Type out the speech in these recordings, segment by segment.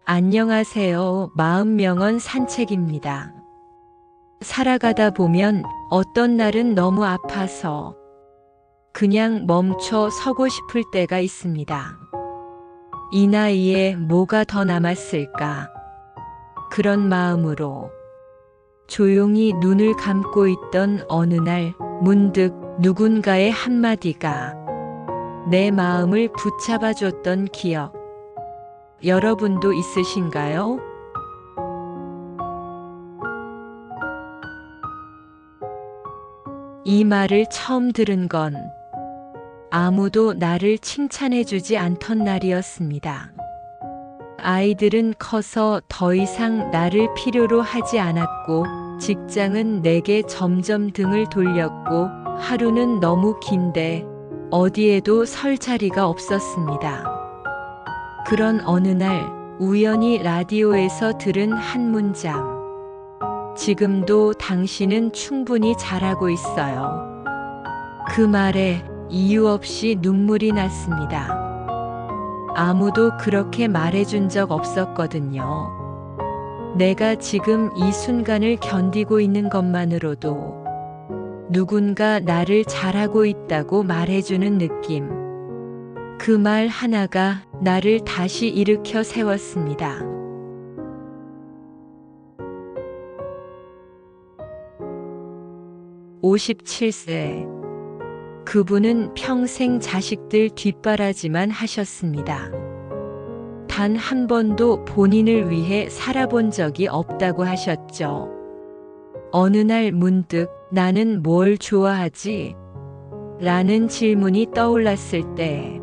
안녕하세요. 마음명언 산책입니다. 살아가다 보면 어떤 날은 너무 아파서 그냥 멈춰 서고 싶을 때가 있습니다. 이 나이에 뭐가 더 남았을까? 그런 마음으로 조용히 눈을 감고 있던 어느 날 문득 누군가의 한마디가 내 마음을 붙잡아줬던 기억. 여러분도 있으신가요? 이 말을 처음 들은 건 아무도 나를 칭찬해주지 않던 날이었습니다. 아이들은 커서 더 이상 나를 필요로 하지 않았고, 직장은 내게 점점 등을 돌렸고, 하루는 너무 긴데 어디에도 설 자리가 없었습니다. 그런 어느 날 우연히 라디오에서 들은 한 문장. 지금도 당신은 충분히 잘하고 있어요. 그 말에 이유 없이 눈물이 났습니다. 아무도 그렇게 말해준 적 없었거든요. 내가 지금 이 순간을 견디고 있는 것만으로도 누군가 나를 잘하고 있다고 말해주는 느낌. 그 말 하나가 나를 다시 일으켜 세웠습니다. (57세) 그분은 평생 자식들 뒷바라지만 하셨습니다. 단 한 번도 본인을 위해 살아본 적이 없다고 하셨죠. 어느 날 문득 나는 뭘 좋아하지? 라는 질문이 떠올랐을 때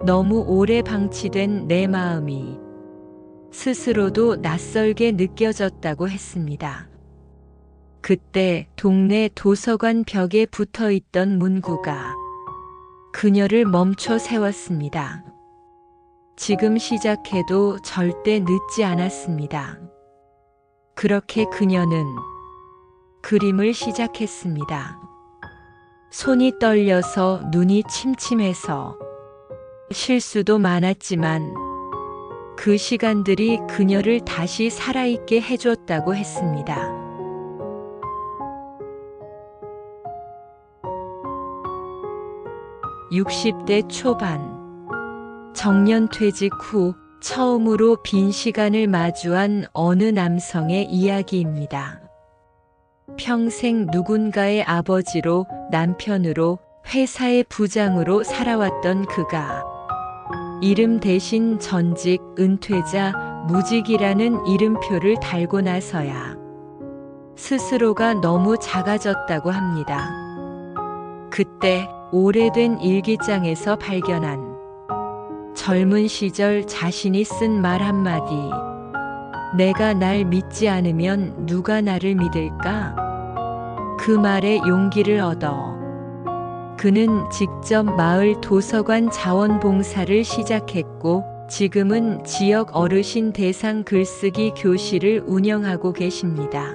너무 오래 방치된 내 마음이 스스로도 낯설게 느껴졌다고 했습니다. 그때 동네 도서관 벽에 붙어 있던 문구가 그녀를 멈춰 세웠습니다. 지금 시작해도 절대 늦지 않았습니다. 그렇게 그녀는 그림을 시작했습니다. 손이 떨려서 눈이 침침해서 실수도 많았지만 그 시간들이 그녀를 다시 살아있게 해줬다고 했습니다. (60대) 초반 정년퇴직 후 처음으로 빈 시간을 마주한 어느 남성의 이야기입니다. 평생 누군가의 아버지로 남편으로 회사의 부장으로 살아왔던 그가 이름 대신 전직, 은퇴자, 무직이라는 이름표를 달고 나서야 스스로가 너무 작아졌다고 합니다. 그때 오래된 일기장에서 발견한 젊은 시절 자신이 쓴 말 한마디. 내가 날 믿지 않으면 누가 나를 믿을까? 그 말에 용기를 얻어 그는 직접 마을 도서관 자원봉사를 시작했고, 지금은 지역 어르신 대상 글쓰기 교실을 운영하고 계십니다.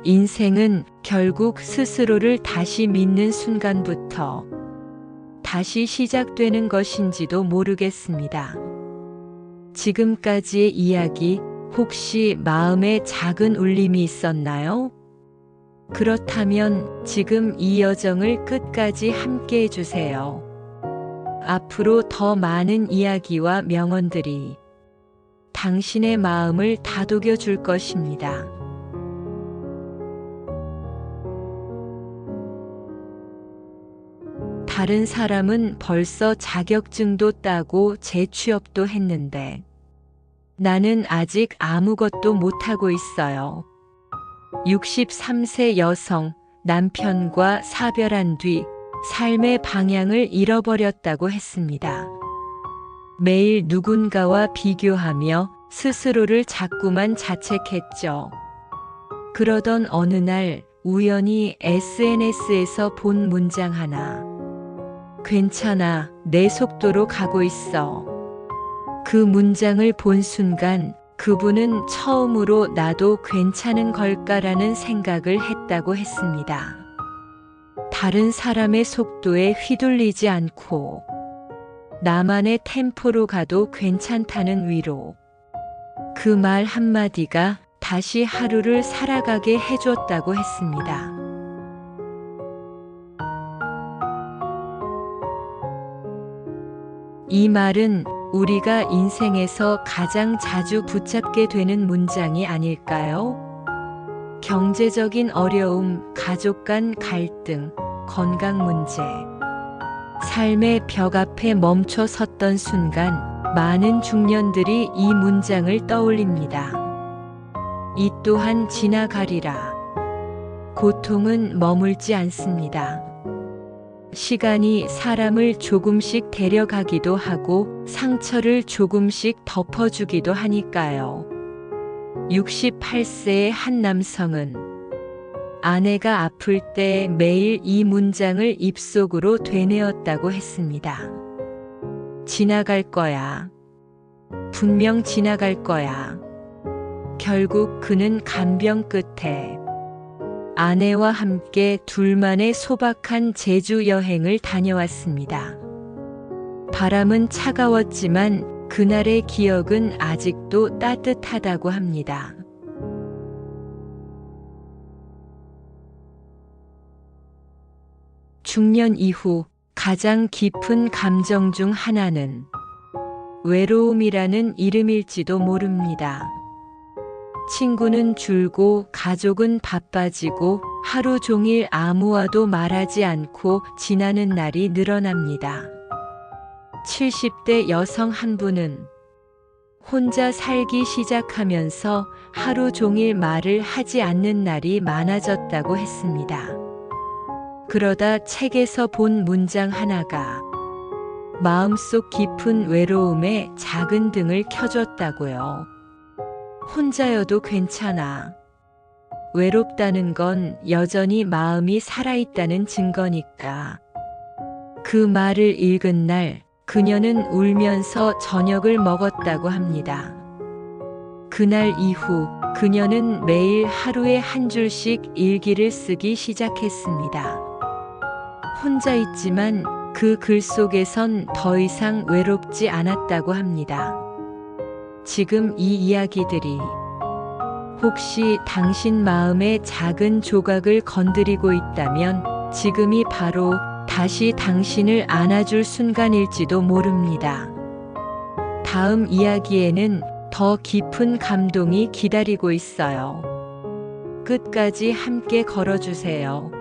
인생은 결국 스스로를 다시 믿는 순간부터 다시 시작되는 것인지도 모르겠습니다. 지금까지의 이야기, 혹시 마음에 작은 울림이 있었나요? 그렇다면 지금 이 여정을 끝까지 함께 해주세요. 앞으로 더 많은 이야기와 명언들이 당신의 마음을 다독여 줄 것입니다. 다른 사람은 벌써 자격증도 따고 재취업도 했는데 나는 아직 아무것도 못하고 있어요. 63세 여성, 남편과 사별한 뒤 삶의 방향을 잃어버렸다고 했습니다. 매일 누군가와 비교하며 스스로를 자꾸만 자책했죠. 그러던 어느 날 우연히 SNS에서 본 문장 하나. 괜찮아, 내 속도로 가고 있어. 그 문장을 본 순간 그분은 처음으로 나도 괜찮은 걸까라는 생각을 했다고 했습니다. 다른 사람의 속도에 휘둘리지 않고 나만의 템포로 가도 괜찮다는 위로. 그 말 한마디가 다시 하루를 살아가게 해줬다고 했습니다. 이 말은 우리가 인생에서 가장 자주 붙잡게 되는 문장이 아닐까요? 경제적인 어려움, 가족 간 갈등, 건강 문제. 삶의 벽 앞에 멈춰 섰던 순간 많은 중년들이 이 문장을 떠올립니다. 이 또한 지나가리라. 고통은 머물지 않습니다. 시간이 사람을 조금씩 데려가기도 하고 상처를 조금씩 덮어주기도 하니까요. 68세의 한 남성은 아내가 아플 때 매일 이 문장을 입속으로 되뇌었다고 했습니다. 지나갈 거야. 분명 지나갈 거야. 결국 그는 간병 끝에 아내와 함께 둘만의 소박한 제주 여행을 다녀왔습니다. 바람은 차가웠지만 그날의 기억은 아직도 따뜻하다고 합니다. 중년 이후 가장 깊은 감정 중 하나는 외로움이라는 이름일지도 모릅니다. 친구는 줄고 가족은 바빠지고 하루 종일 아무와도 말하지 않고 지나는 날이 늘어납니다. 70대 여성 한 분은 혼자 살기 시작하면서 하루 종일 말을 하지 않는 날이 많아졌다고 했습니다. 그러다 책에서 본 문장 하나가 마음속 깊은 외로움에 작은 등을 켜줬다고요. 혼자여도 괜찮아. 외롭다는 건 여전히 마음이 살아있다는 증거니까. 그 말을 읽은 날 그녀는 울면서 저녁을 먹었다고 합니다. 그날 이후 그녀는 매일 하루에 한 줄씩 일기를 쓰기 시작했습니다. 혼자 있지만 그 글 속에선 더 이상 외롭지 않았다고 합니다. 지금 이 이야기들이 혹시 당신 마음의 작은 조각을 건드리고 있다면 지금이 바로 다시 당신을 안아줄 순간일지도 모릅니다. 다음 이야기에는 더 깊은 감동이 기다리고 있어요. 끝까지 함께 걸어주세요.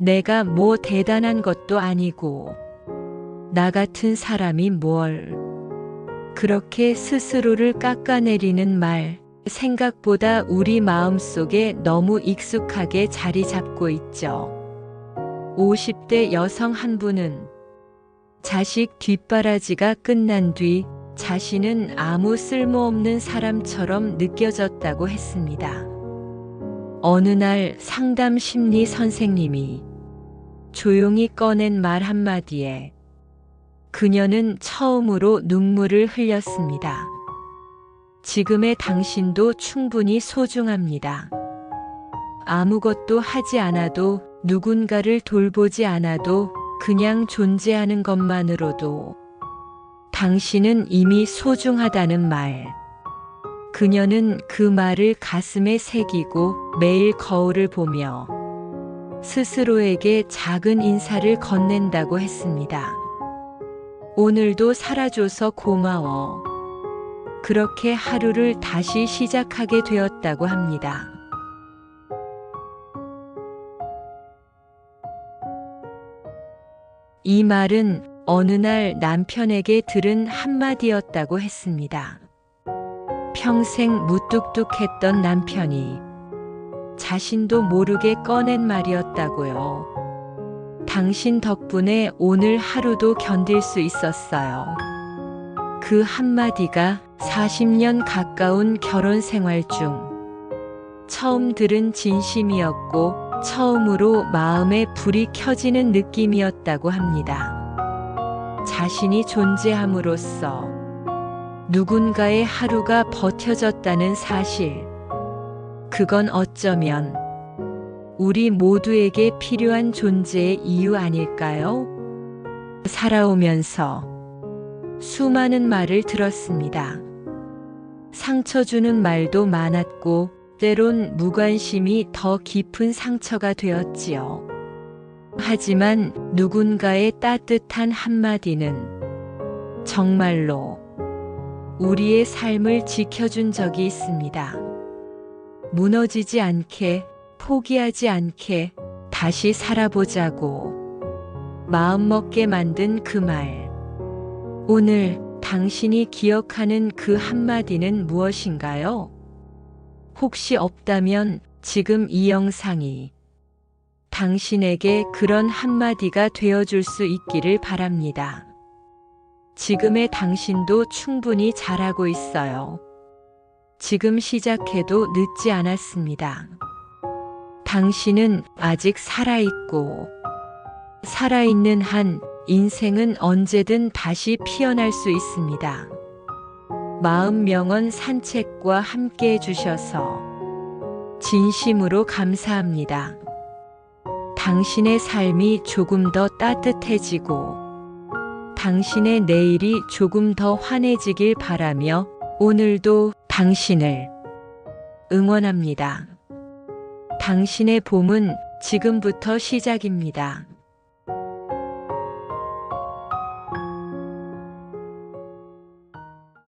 내가 뭐 대단한 것도 아니고 나 같은 사람이 뭘 그렇게 스스로를 깎아내리는 말, 생각보다 우리 마음속에 너무 익숙하게 자리 잡고 있죠. 50대 여성 한 분은 자식 뒷바라지가 끝난 뒤 자신은 아무 쓸모없는 사람처럼 느껴졌다고 했습니다. 어느 날 상담 심리 선생님이 조용히 꺼낸 말 한마디에 그녀는 처음으로 눈물을 흘렸습니다. 지금의 당신도 충분히 소중합니다. 아무것도 하지 않아도 누군가를 돌보지 않아도 그냥 존재하는 것만으로도 당신은 이미 소중하다는 말. 그녀는 그 말을 가슴에 새기고 매일 거울을 보며 스스로에게 작은 인사를 건넨다고 했습니다. 오늘도 살아줘서 고마워. 그렇게 하루를 다시 시작하게 되었다고 합니다. 이 말은 어느 날 남편에게 들은 한마디였다고 했습니다. 평생 무뚝뚝했던 남편이 자신도 모르게 꺼낸 말이었다고요. 당신 덕분에 오늘 하루도 견딜 수 있었어요. 그 한마디가 40년 가까운 결혼 생활 중 처음 들은 진심이었고 처음으로 마음에 불이 켜지는 느낌이었다고 합니다. 자신이 존재함으로써 누군가의 하루가 버텨졌다는 사실. 그건 어쩌면 우리 모두에게 필요한 존재의 이유 아닐까요? 살아오면서 수많은 말을 들었습니다. 상처 주는 말도 많았고 때론 무관심이 더 깊은 상처가 되었지요. 하지만 누군가의 따뜻한 한마디는 정말로 우리의 삶을 지켜준 적이 있습니다. 무너지지 않게, 포기하지 않게 다시 살아보자고 마음먹게 만든 그 말. 오늘 당신이 기억하는 그 한마디는 무엇인가요? 혹시 없다면 지금 이 영상이 당신에게 그런 한마디가 되어줄 수 있기를 바랍니다. 지금의 당신도 충분히 잘하고 있어요. 지금 시작해도 늦지 않았습니다. 당신은 아직 살아있고, 살아있는 한 인생은 언제든 다시 피어날 수 있습니다. 마음 명언 산책과 함께 해주셔서 진심으로 감사합니다. 당신의 삶이 조금 더 따뜻해지고 당신의 내일이 조금 더 환해지길 바라며 오늘도 당신을 응원합니다. 당신의 봄은 지금부터 시작입니다.